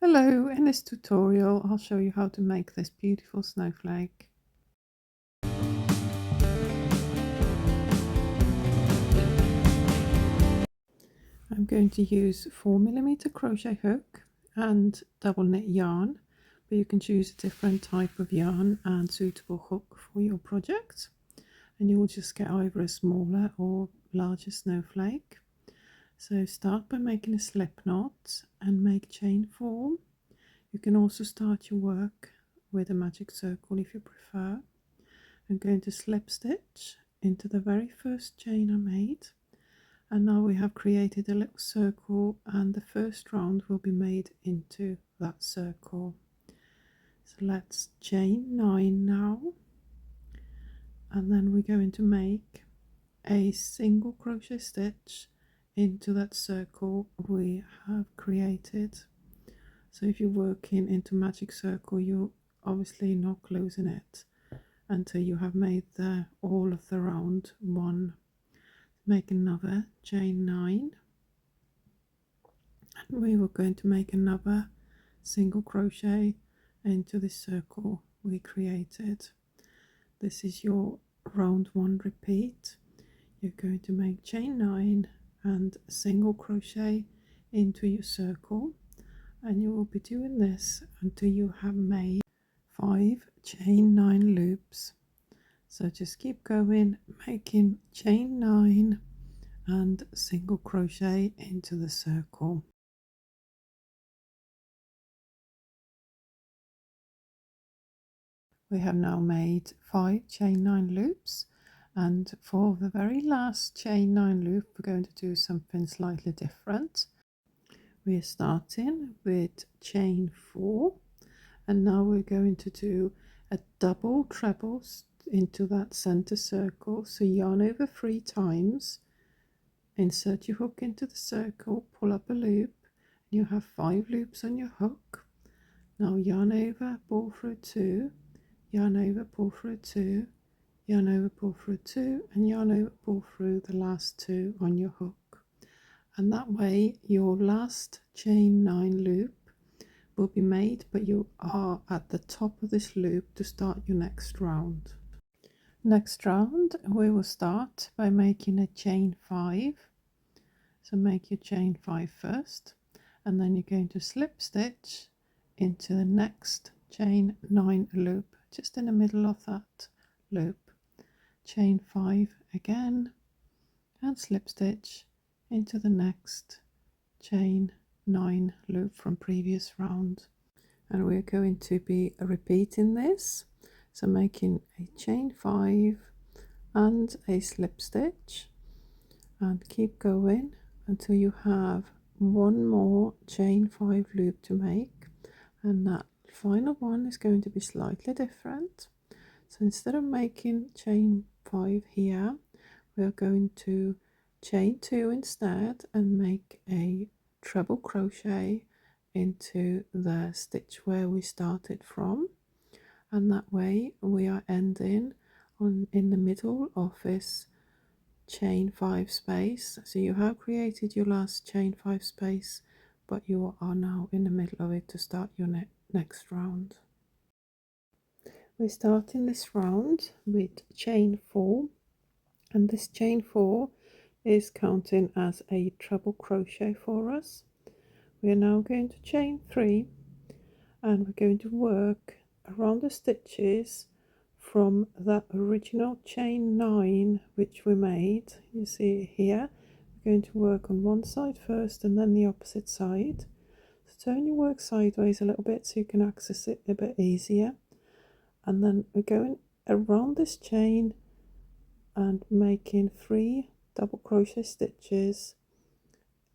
Hello, in this tutorial I'll show you how to make this beautiful snowflake. I'm going to use 4mm crochet hook and double knit yarn, but you can choose a different type of yarn and suitable hook for your project, and you will just get either a smaller or larger snowflake. So start by making a slip knot and make chain 4. You can also start your work with a magic circle if you prefer. I'm going to slip stitch into the very first chain I made, and now we have created a little circle and the first round will be made into that circle. So let's chain 9 now, and then we're going to make a single crochet stitch into that circle we have created. So if you're working into magic circle, you're obviously not closing it until you have made all of the round one. Make another chain 9, and we were going to make another single crochet into this circle we created. This is your round 1 repeat. You're going to make chain 9 and a single crochet into your circle, and you will be doing this until you have made 5 chain 9 loops. So just keep going, making chain 9 and single crochet into the circle. We have now made 5 chain 9 loops, and for the very last chain 9 loop we're going to do something slightly different. We are starting with chain 4, and now we're going to do a double treble into that center circle. So yarn over 3 times, insert your hook into the circle, pull up a loop, and you have 5 loops on your hook. Now yarn over, pull through 2, yarn over, pull through 2, yarn over, pull through 2, and yarn over, pull through the last 2 on your hook. And that way your last chain 9 loop will be made, but you are at the top of this loop to start your next round. Next round we will start by making a chain 5. So make your chain 5 first, and then you're going to slip stitch into the next chain 9 loop, just in the middle of that loop. Chain 5 again, and slip stitch into the next chain 9 loop from previous round. And we're going to be repeating this, so making a chain 5 and a slip stitch, and keep going until you have one more chain 5 loop to make, and that final one is going to be slightly different. So instead of making chain 5 here, we are going to chain 2 instead and make a treble crochet into the stitch where we started from, and that way we are ending in the middle of this chain 5 space. So you have created your last chain 5 space, but you are now in the middle of it to start your next round. We're starting this round with chain 4, and this chain 4 is counting as a treble crochet for us. We are now going to chain 3, and we're going to work around the stitches from that original chain 9 which we made. You see it here. We're going to work on one side first and then the opposite side. So turn your work sideways a little bit so you can access it a bit easier, and then we're going around this chain and making 3 double crochet stitches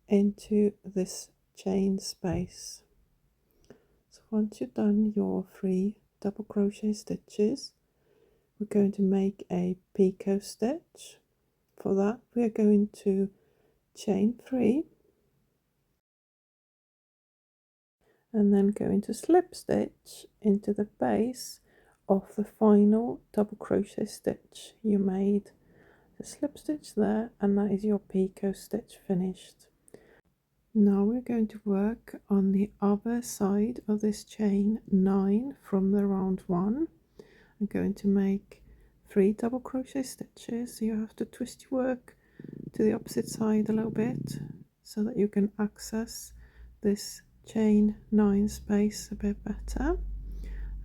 into this chain space. So once you've done your 3 double crochet stitches, we're going to make a picot stitch. For that we are going to chain 3 and then going to slip stitch into the base of the final double crochet stitch you made. The slip stitch there, and that is your picot stitch finished. Now we're going to work on the other side of this chain 9 from the round 1. I'm going to make 3 double crochet stitches, so you have to twist your work to the opposite side a little bit so that you can access this chain 9 space a bit better,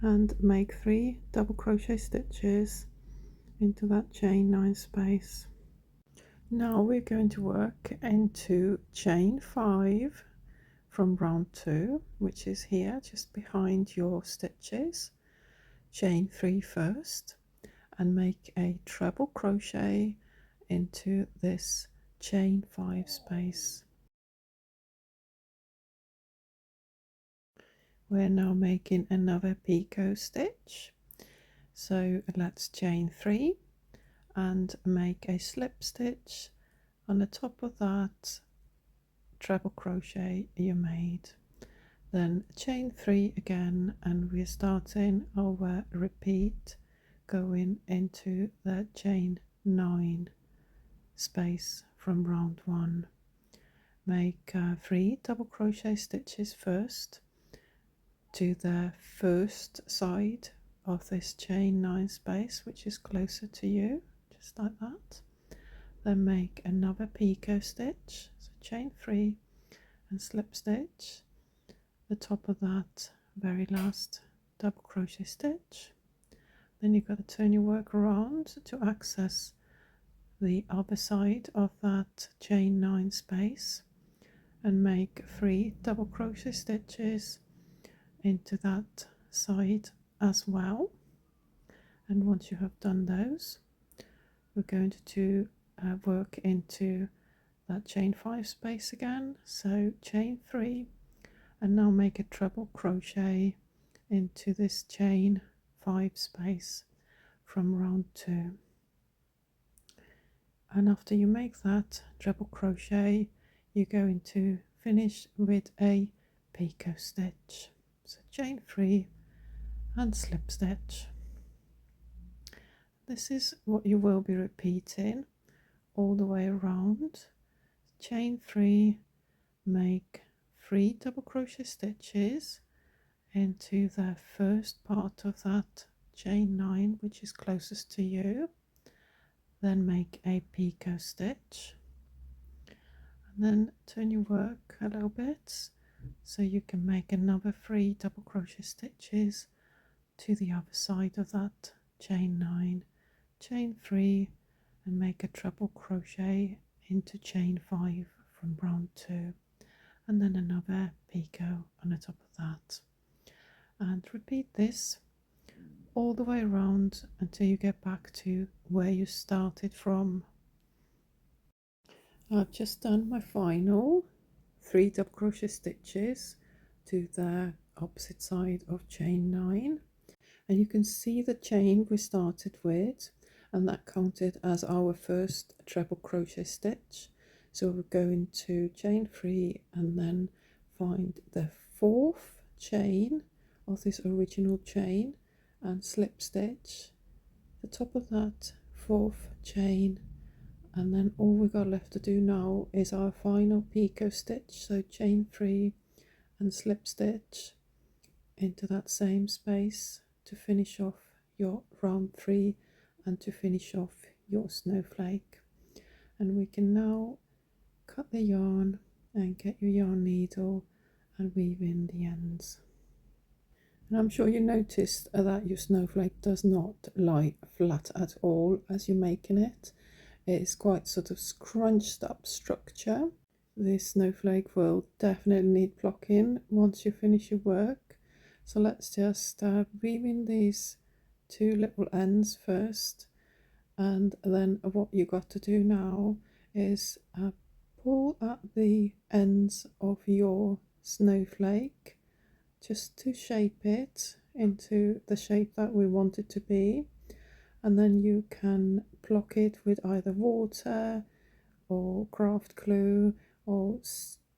and make 3 double crochet stitches into that chain 9 space. Now we're going to work into chain 5 from round 2, which is here just behind your stitches. Chain 3 first and make a treble crochet into this chain 5 space. We're now making another picot stitch, so let's chain 3 and make a slip stitch on the top of that treble crochet you made. Then chain 3 again, and we're starting our repeat going into the chain 9 space from round 1. Make 3 double crochet stitches first to the first side of this chain 9 space, which is closer to you, just like that. Then make another picot stitch, so chain 3 and slip stitch the top of that very last double crochet stitch. Then you've got to turn your work around to access the other side of that chain 9 space and make 3 double crochet stitches into that side as well. And once you have done those, we're going to work into that chain 5 space again, so chain 3, and now make a treble crochet into this chain 5 space from round 2. And after you make that treble crochet, you're going to finish with a picot stitch, so chain 3 and slip stitch. This is what you will be repeating all the way around. Chain 3, make 3 double crochet stitches into the first part of that chain 9, which is closest to you. Then make a picot stitch, and then turn your work a little bit so you can make another 3 double crochet stitches to the other side of that chain 9. Chain 3 and make a treble crochet into chain 5 from round 2, and then another picot on the top of that, and repeat this all the way around until you get back to where you started from. I've just done my final 3 double crochet stitches to the opposite side of chain 9, and you can see the chain we started with, and that counted as our first treble crochet stitch. So we're going to chain 3 and then find the 4th chain of this original chain and slip stitch the top of that 4th chain, and then all we got left to do now is our final picot stitch, so chain 3 and slip stitch into that same space to finish off your round 3 and to finish off your snowflake. And we can now cut the yarn and get your yarn needle and weave in the ends. And I'm sure you noticed that your snowflake does not lie flat at all as you're making it. It's quite sort of scrunched up structure. This snowflake will definitely need blocking once you finish your work. So let's just weave in these 2 little ends first, and then what you got to do now is pull at the ends of your snowflake just to shape it into the shape that we want it to be, and then you can block it with either water or craft glue or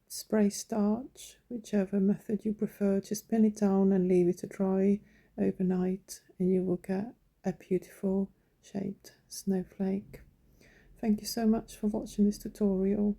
spray starch, whichever method you prefer. Just pin it down and leave it to dry overnight, and you will get a beautiful shaped snowflake. Thank you so much for watching this tutorial.